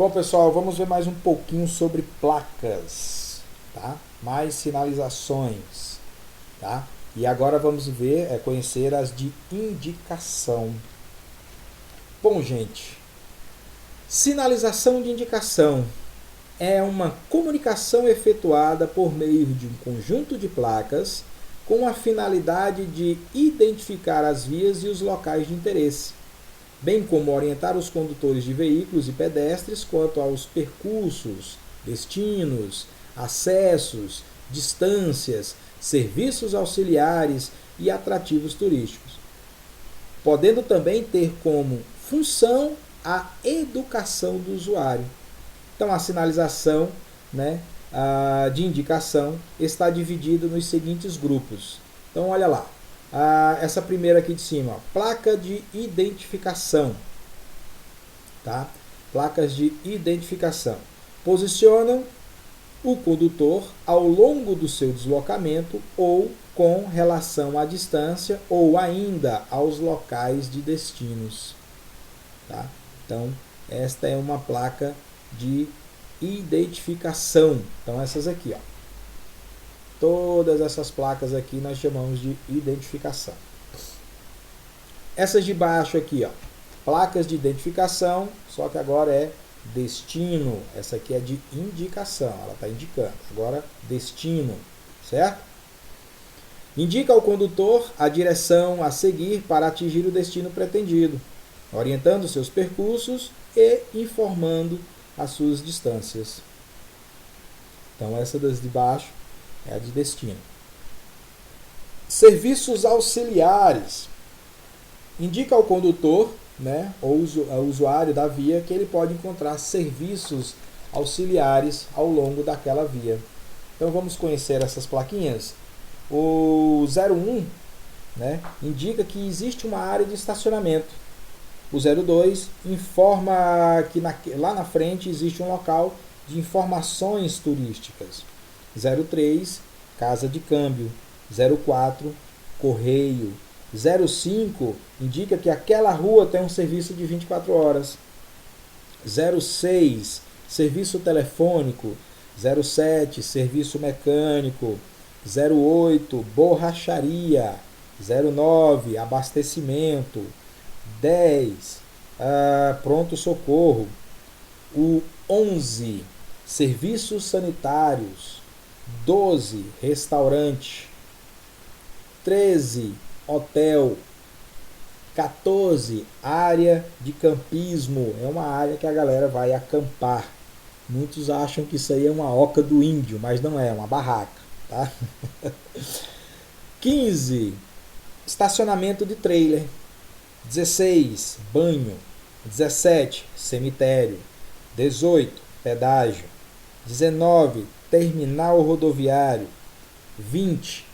Bom, pessoal, vamos ver mais um pouquinho sobre placas, tá? Mais sinalizações, tá? E agora vamos ver, conhecer as de indicação. Bom, gente, sinalização de indicação é uma comunicação efetuada por meio de um conjunto de placas com a finalidade de identificar as vias e os locais de interesse, bem como orientar os condutores de veículos e pedestres quanto aos percursos, destinos, acessos, distâncias, serviços auxiliares e atrativos turísticos, podendo também ter como função a educação do usuário. Então, a sinalização, de indicação está dividida nos seguintes grupos. Então, olha lá. Essa primeira aqui de cima, ó, placa de identificação. Tá? Placas de identificação. Posicionam o condutor ao longo do seu deslocamento ou com relação à distância ou ainda aos locais de destinos. Tá? Então, esta é uma placa de identificação. Então, essas aqui, ó. Todas essas placas aqui nós chamamos de identificação. Essas de baixo aqui, ó, placas de identificação, só que agora é destino. Essa aqui é de indicação, ela está indicando. Agora, destino, certo? Indica ao condutor a direção a seguir para atingir o destino pretendido, orientando seus percursos e informando as suas distâncias. Então, essa das de baixo é a de destino. Serviços auxiliares. Indica ao condutor, ou ao usuário da via, que ele pode encontrar serviços auxiliares ao longo daquela via. Então, vamos conhecer essas plaquinhas. O 01, indica que existe uma área de estacionamento. O 02 informa que lá na frente existe um local de informações turísticas. 03, casa de câmbio. 04, correio. 05 indica que aquela rua tem um serviço de 24 horas. 06, serviço telefônico. 07, serviço mecânico. 08, borracharia. 09, abastecimento. 10, pronto-socorro. O 11, serviços sanitários. 12, restaurante. 13, hotel. 14, área de campismo. É uma área que a galera vai acampar. Muitos acham que isso aí é uma oca do índio, mas não é uma barraca. Tá? 15, estacionamento de trailer. 16, banho. 17, cemitério. 18, pedágio. 19, terminal rodoviário. 20,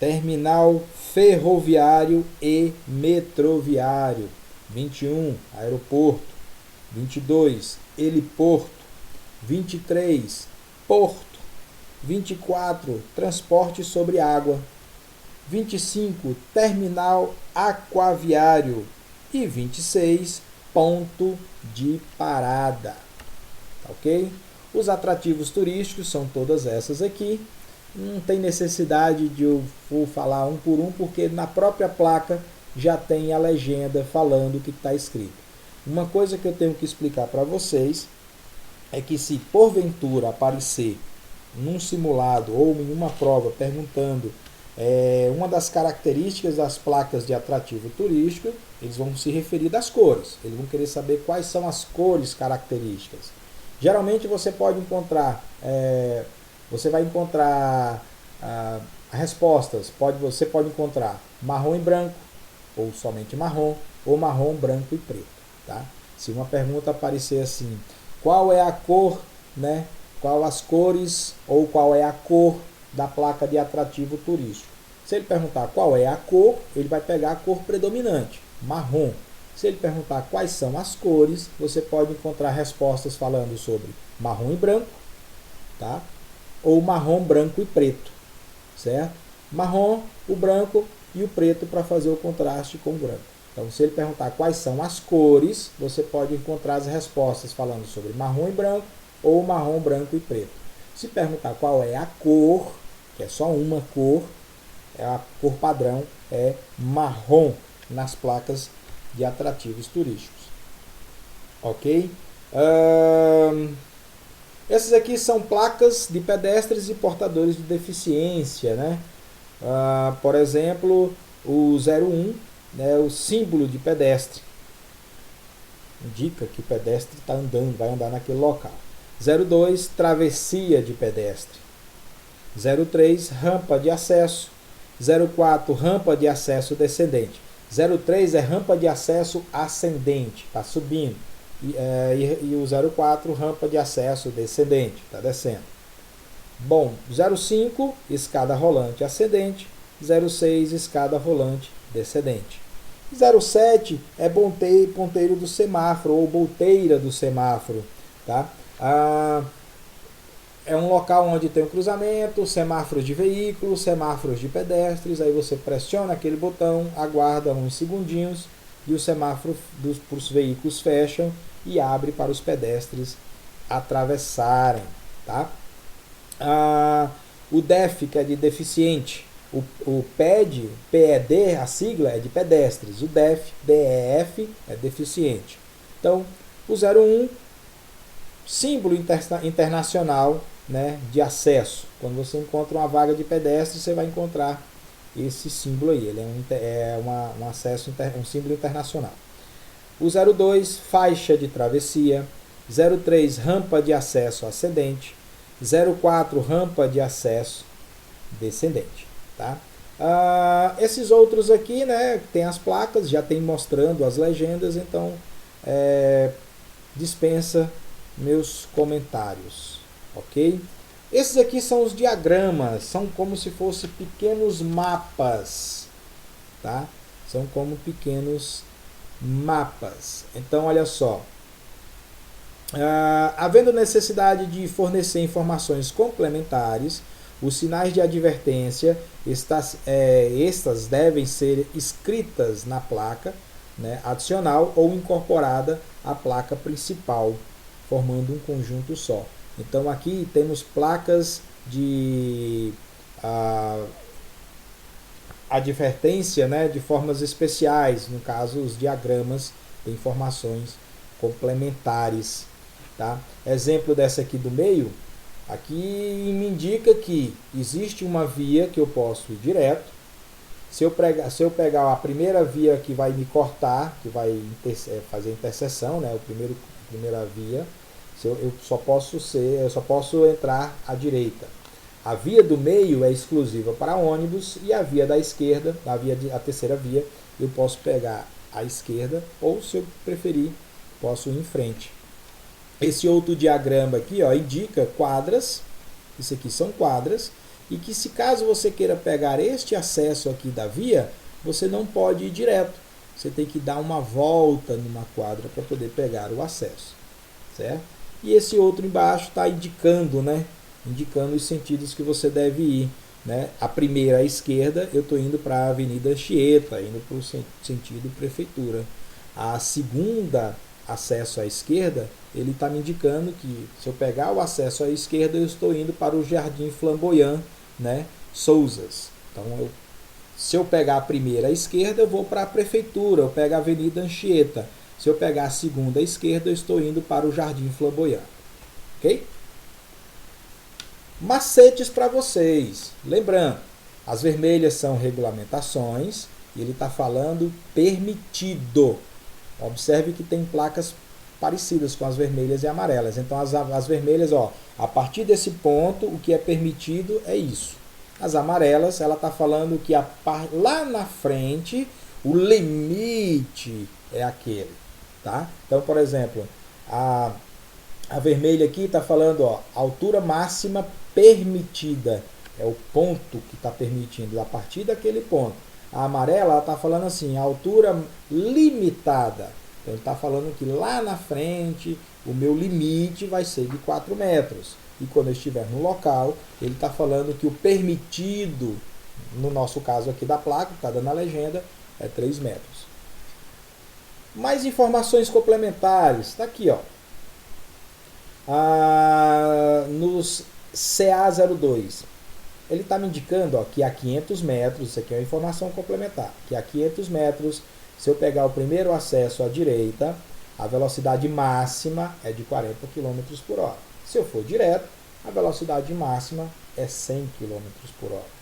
terminal ferroviário e metroviário. 21, aeroporto. 22, heliporto. 23, porto. 24, transporte sobre água. 25, terminal aquaviário. E 26, ponto de parada. Ok? Os atrativos turísticos são todas essas aqui. Não tem necessidade de eu vou falar um por um, porque na própria placa já tem a legenda falando o que está escrito. Uma coisa que eu tenho que explicar para vocês é que se porventura aparecer num simulado ou em uma prova perguntando uma das características das placas de atrativo turístico, eles vão se referir das cores. Eles vão querer saber quais são as cores características. Geralmente você pode encontrar, você vai encontrar respostas. Você pode encontrar marrom e branco, ou somente marrom, ou marrom, branco e preto. Tá? Se uma pergunta aparecer assim, qual é a cor, qual as cores ou qual é a cor da placa de atrativo turístico? Se ele perguntar qual é a cor, ele vai pegar a cor predominante, marrom. Se ele perguntar quais são as cores, você pode encontrar respostas falando sobre marrom e branco, tá? Ou marrom, branco e preto, certo? Marrom, o branco e o preto para fazer o contraste com o branco. Então, se ele perguntar quais são as cores, você pode encontrar as respostas falando sobre marrom e branco ou marrom, branco e preto. Se perguntar qual é a cor, que é só uma cor, a cor padrão é marrom nas placas de atrativos turísticos. Ok? Essas aqui são placas de pedestres e portadores de deficiência, né? Por exemplo, o 01, né, o símbolo de pedestre. Indica que o pedestre está andando, vai andar naquele local. 02, travessia de pedestre. 03, rampa de acesso. 04, rampa de acesso descendente. 03 é rampa de acesso ascendente, está subindo. E o 04, rampa de acesso descendente, está descendo. Bom, 05, escada rolante ascendente. 06, escada rolante descendente. 07 é ponteiro do semáforo ou bolteira do semáforo. Tá? É um local onde tem um cruzamento, semáforos de veículos, semáforos de pedestres. Aí você pressiona aquele botão, aguarda uns segundinhos e o semáforo para os veículos fecham e abre para os pedestres atravessarem. Tá? O DEF, que é de deficiente. O PED, PED, a sigla é de pedestres. O DEF, DEF, é deficiente. Então, o 01, símbolo internacional, né, de acesso. Quando você encontra uma vaga de pedestre, você vai encontrar esse símbolo aí. Ele é um acesso, um símbolo internacional. O 02, faixa de travessia. 03, rampa de acesso ascendente. 04, rampa de acesso descendente. Tá? Esses outros aqui, né, tem as placas, já tem mostrando as legendas, então dispensa meus comentários, ok? Esses aqui são os diagramas, são como se fossem pequenos mapas, tá? São como pequenos mapas. Então, olha só. Havendo necessidade de fornecer informações complementares, os sinais de advertência, estas devem ser escritas na placa, né, adicional ou incorporada à placa principal, formando um conjunto só. Então aqui temos placas de advertência, né, de formas especiais, no caso os diagramas de informações complementares. Tá? Exemplo dessa aqui do meio. Aqui me indica que existe uma via que eu posso ir direto. Se eu pegar a primeira via que vai me cortar, que vai fazer interseção, né, a primeira via, eu só posso entrar à direita. A via do meio é exclusiva para ônibus e a via da esquerda, a terceira via, eu posso pegar à esquerda ou, se eu preferir, posso ir em frente. Esse outro diagrama aqui, ó, indica quadras, isso aqui são quadras, e que se caso você queira pegar este acesso aqui da via, você não pode ir direto. Você tem que dar uma volta numa quadra para poder pegar o acesso. Certo? E esse outro embaixo está indicando, né? Indicando os sentidos que você deve ir. Né? A primeira à esquerda, eu estou indo para a Avenida Anchieta, indo para o sentido prefeitura. A segunda, acesso à esquerda, ele está me indicando que se eu pegar o acesso à esquerda, eu estou indo para o Jardim Flamboyant, né, Souzas. Então, se eu pegar a primeira à esquerda, eu vou para a prefeitura, eu pego a Avenida Anchieta. Se eu pegar a segunda à esquerda, eu estou indo para o Jardim Flamboyant. Ok? Macetes para vocês. Lembrando, as vermelhas são regulamentações e ele está falando permitido. Observe que tem placas parecidas com as vermelhas e amarelas. Então, as vermelhas, ó, a partir desse ponto, o que é permitido é isso. As amarelas, ela está falando que lá na frente, o limite é aquele. Tá? Então, por exemplo, a vermelha aqui está falando, ó, altura máxima permitida. É o ponto que está permitindo, a partir daquele ponto. A amarela está falando assim, altura limitada. Então ele está falando que lá na frente o meu limite vai ser de 4 metros. E quando eu estiver no local, ele está falando que o permitido, no nosso caso aqui da placa, que está dando a legenda, é 3 metros. Mais informações complementares, está aqui, ó. Nos CA02, ele está me indicando, ó, que a 500 metros, isso aqui é uma informação complementar, que a 500 metros, se eu pegar o primeiro acesso à direita, a velocidade máxima é de 40 km por hora. Se eu for direto, a velocidade máxima é 100 km por hora.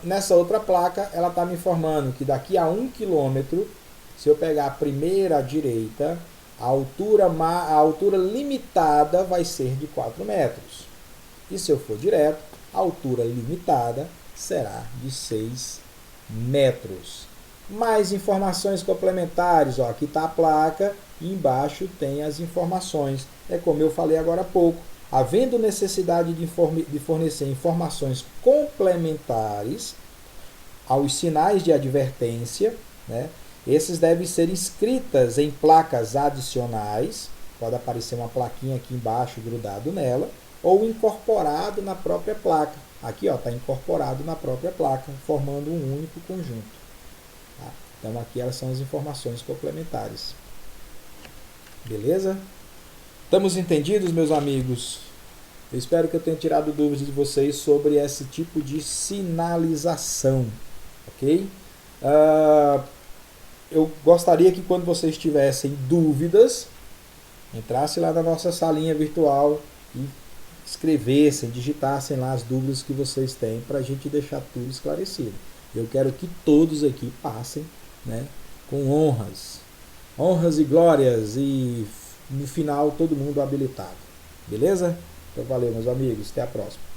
Nessa outra placa, ela está me informando que daqui a 1 km, se eu pegar a primeira à direita, a altura limitada vai ser de 4 metros. E se eu for direto, a altura limitada será de 6 metros. Mais informações complementares, ó, aqui está a placa e embaixo tem as informações. É como eu falei agora há pouco, havendo necessidade de fornecer informações complementares aos sinais de advertência, né? Esses devem ser inscritas em placas adicionais, pode aparecer uma plaquinha aqui embaixo grudado nela, ou incorporado na própria placa. Aqui está incorporado na própria placa, formando um único conjunto. Tá? Então aqui elas são as informações complementares. Beleza? Estamos entendidos, meus amigos? Eu espero que eu tenha tirado dúvidas de vocês sobre esse tipo de sinalização. Ok? Eu gostaria que quando vocês tivessem dúvidas, entrassem lá na nossa salinha virtual e escrevessem, digitassem lá as dúvidas que vocês têm para a gente deixar tudo esclarecido. Eu quero que todos aqui passem, né, com honras e glórias e no final todo mundo habilitado. Beleza? Então valeu, meus amigos. Até a próxima.